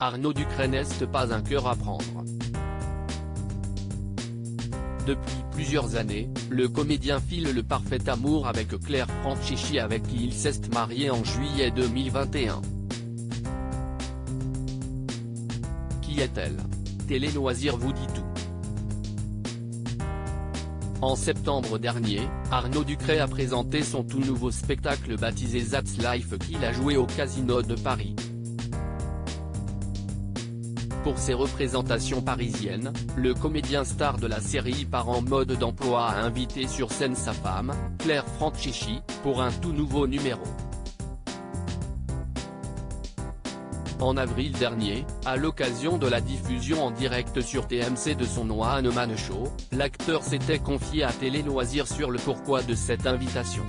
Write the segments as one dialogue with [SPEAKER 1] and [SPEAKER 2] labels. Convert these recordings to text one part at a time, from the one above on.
[SPEAKER 1] Arnaud Ducret n'est pas un cœur à prendre. Depuis plusieurs années, le comédien file le parfait amour avec Claire Franchichi, avec qui il s'est marié en juillet 2021. Qui est-elle? Télé Loisirs vous dit tout. En septembre dernier, Arnaud Ducret a présenté son tout nouveau spectacle baptisé That's Life qu'il a joué au Casino de Paris. Pour ses représentations parisiennes, le comédien star de la série part en mode d'emploi a invité sur scène sa femme, Claire Franchichi, pour un tout nouveau numéro. En avril dernier, à l'occasion de la diffusion en direct sur TMC de son One Man Show, l'acteur s'était confié à Télé Loisirs sur le pourquoi de cette invitation.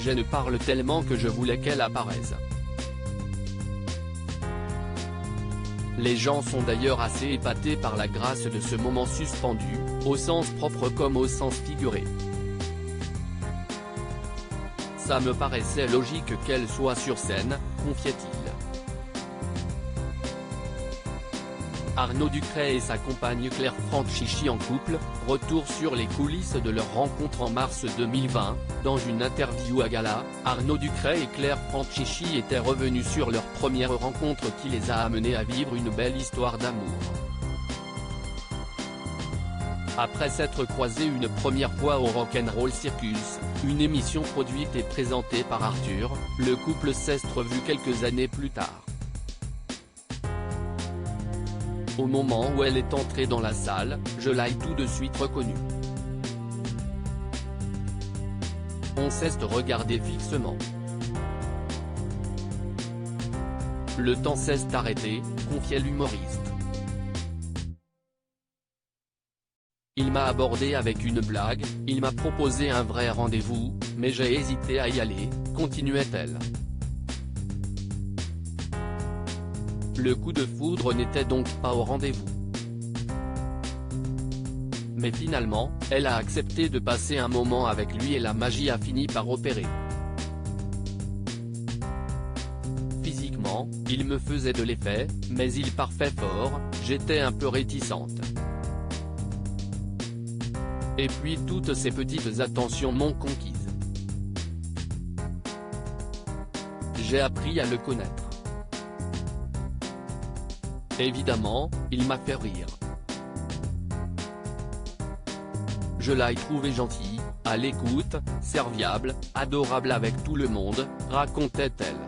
[SPEAKER 1] Je ne parle tellement que je voulais qu'elle apparaisse. Les gens sont d'ailleurs assez épatés par la grâce de ce moment suspendu, au sens propre comme au sens figuré. Ça me paraissait logique qu'elle soit sur scène, confiait-il. Arnaud Ducret et sa compagne Claire Franchichi en couple, retour sur les coulisses de leur rencontre en mars 2020, dans une interview à Gala, Arnaud Ducret et Claire Franchichi étaient revenus sur leur première rencontre qui les a amenés à vivre une belle histoire d'amour. Après s'être croisés une première fois au Rock'n'Roll Circus, une émission produite et présentée par Arthur, le couple s'est revu quelques années plus tard. Au moment où elle est entrée dans la salle, je l'ai tout de suite reconnue. On s'est regardé fixement. Le temps s'est arrêté, confiait l'humoriste. Il m'a abordé avec une blague, il m'a proposé un vrai rendez-vous, mais j'ai hésité à y aller, continuait-elle. Le coup de foudre n'était donc pas au rendez-vous. Mais finalement, elle a accepté de passer un moment avec lui et la magie a fini par opérer. Physiquement, il me faisait de l'effet, mais il parfait fort, j'étais un peu réticente. Et puis toutes ces petites attentions m'ont conquise. J'ai appris à le connaître. Évidemment, il m'a fait rire. Je l'ai trouvé gentil, à l'écoute, serviable, adorable avec tout le monde, racontait-elle.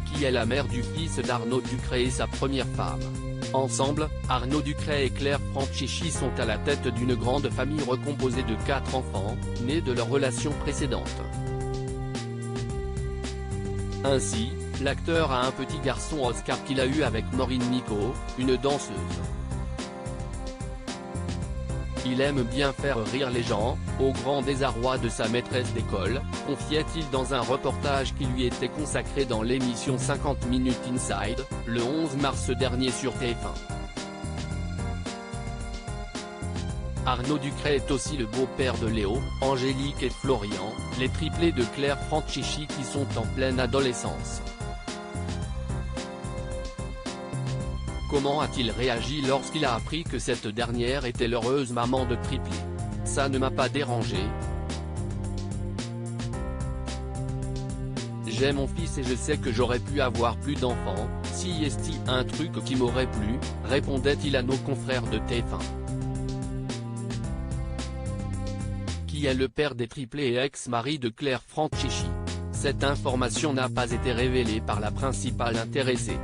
[SPEAKER 1] Qui est la mère du fils d'Arnaud Ducret et sa première femme. Ensemble, Arnaud Ducret et Claire Franchichi sont à la tête d'une grande famille recomposée de 4 enfants, nés de leur relation précédente. Ainsi, l'acteur a un petit garçon Oscar qu'il a eu avec Maureen Nico, une danseuse. Il aime bien faire rire les gens, au grand désarroi de sa maîtresse d'école, confiait-il dans un reportage qui lui était consacré dans l'émission 50 Minutes Inside, le 11 mars dernier sur TF1. Arnaud Ducret est aussi le beau-père de Léo, Angélique et Florian, les triplés de Claire Franchichi qui sont en pleine adolescence. Comment a-t-il réagi lorsqu'il a appris que cette dernière était l'heureuse maman de triplés? Ça ne m'a pas dérangé. J'ai mon fils et je sais que j'aurais pu avoir plus d'enfants, si est un truc qui m'aurait plu, répondait-il à nos confrères de TF1. Qui est le père des triplés et ex-mari de Claire Franchichi? Cette information n'a pas été révélée par la principale intéressée.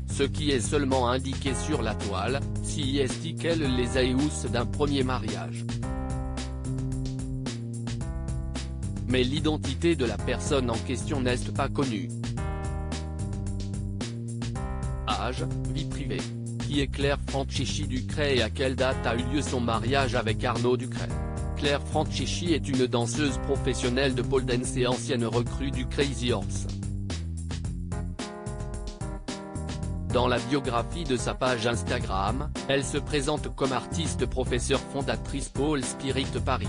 [SPEAKER 1] Ce qui est seulement indiqué sur la toile, si est qu'elle les a eus d'un premier mariage. Mais l'identité de la personne en question n'est pas connue. Âge, vie privée. Qui est Claire Franchichi Ducret et à quelle date a eu lieu son mariage avec Arnaud Ducret? Claire Franchichi est une danseuse professionnelle de pole dance et ancienne recrue du Crazy Horse. Dans la biographie de sa page Instagram, elle se présente comme artiste professeur fondatrice Pôle Spirit Paris.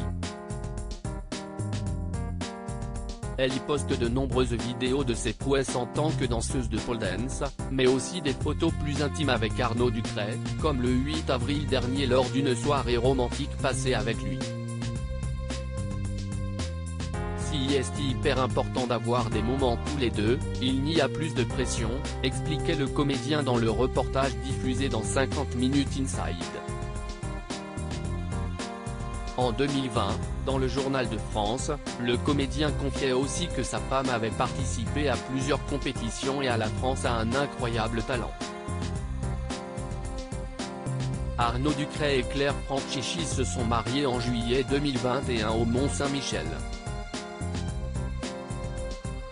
[SPEAKER 1] Elle y poste de nombreuses vidéos de ses prouesses en tant que danseuse de pole dance, mais aussi des photos plus intimes avec Arnaud Ducret, comme le 8 avril dernier lors d'une soirée romantique passée avec lui. Si c'est hyper important d'avoir des moments tous les deux, il n'y a plus de pression, expliquait le comédien dans le reportage diffusé dans 50 Minutes Inside. En 2020, dans le Journal de France, le comédien confiait aussi que sa femme avait participé à plusieurs compétitions et à la France a un incroyable talent. Arnaud Ducret et Claire Franchichi se sont mariés en juillet 2021 au Mont-Saint-Michel.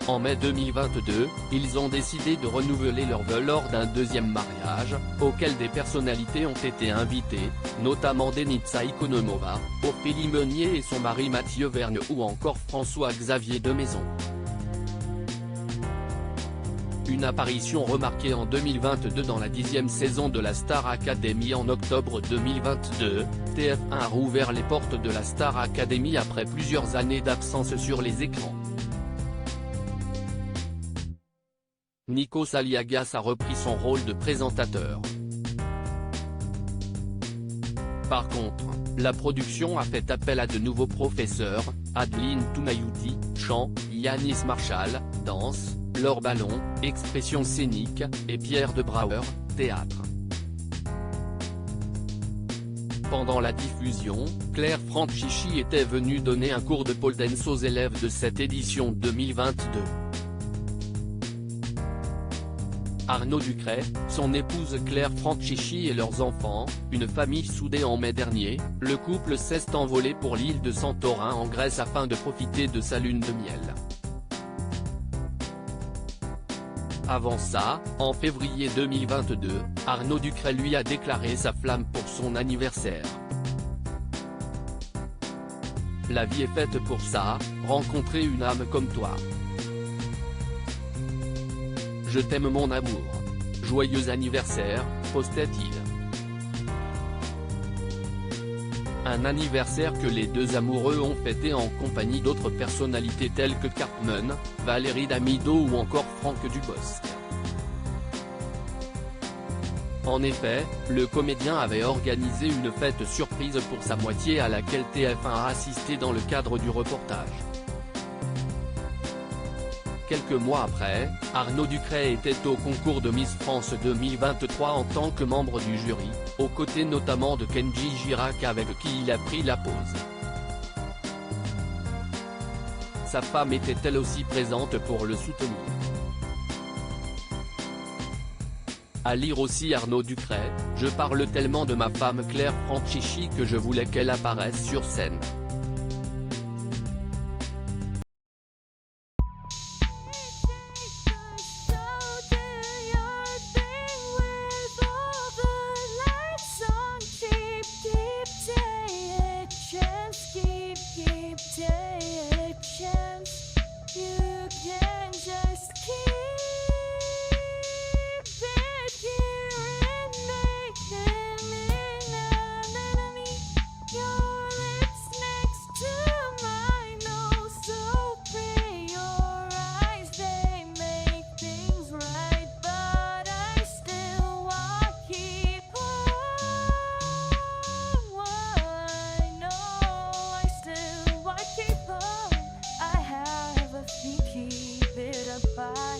[SPEAKER 1] En mai 2022, ils ont décidé de renouveler leur vœu lors d'un deuxième mariage, auquel des personnalités ont été invitées, notamment Denitsa Ikonomova, Ophélie Meunier et son mari Mathieu Vergne ou encore François-Xavier de Maison. Une apparition remarquée en 2022 dans la 10e saison de la Star Academy en octobre 2022, TF1 a rouvert les portes de la Star Academy après plusieurs années d'absence sur les écrans. Nikos Aliagas a repris son rôle de présentateur. Par contre, la production a fait appel à de nouveaux professeurs, Adeline Tounayouti, chant, Yanis Marshall, danse, Laure Ballon, expression scénique, et Pierre de Brouwer, théâtre. Pendant la diffusion, Claire Franchichi était venue donner un cours de pole dance aux élèves de cette édition 2022. Arnaud Ducret, son épouse Claire Franchichi et leurs enfants, une famille soudée en mai dernier, le couple s'est envolé pour l'île de Santorin en Grèce afin de profiter de sa lune de miel. Avant ça, en février 2022, Arnaud Ducret lui a déclaré sa flamme pour son anniversaire. La vie est faite pour ça, rencontrer une âme comme toi. Je t'aime mon amour. Joyeux anniversaire, postait-il. Un anniversaire que les deux amoureux ont fêté en compagnie d'autres personnalités telles que Cartman, Valérie Damido ou encore Franck Dubosc. En effet, le comédien avait organisé une fête surprise pour sa moitié à laquelle TF1 a assisté dans le cadre du reportage. Quelques mois après, Arnaud Ducret était au concours de Miss France 2023 en tant que membre du jury, aux côtés notamment de Kenji Girac avec qui il a pris la pose. Sa femme était elle aussi présente pour le soutenir. À lire aussi Arnaud Ducret, je parle tellement de ma femme Claire Franchichi que je voulais qu'elle apparaisse sur scène.
[SPEAKER 2] Keep it up.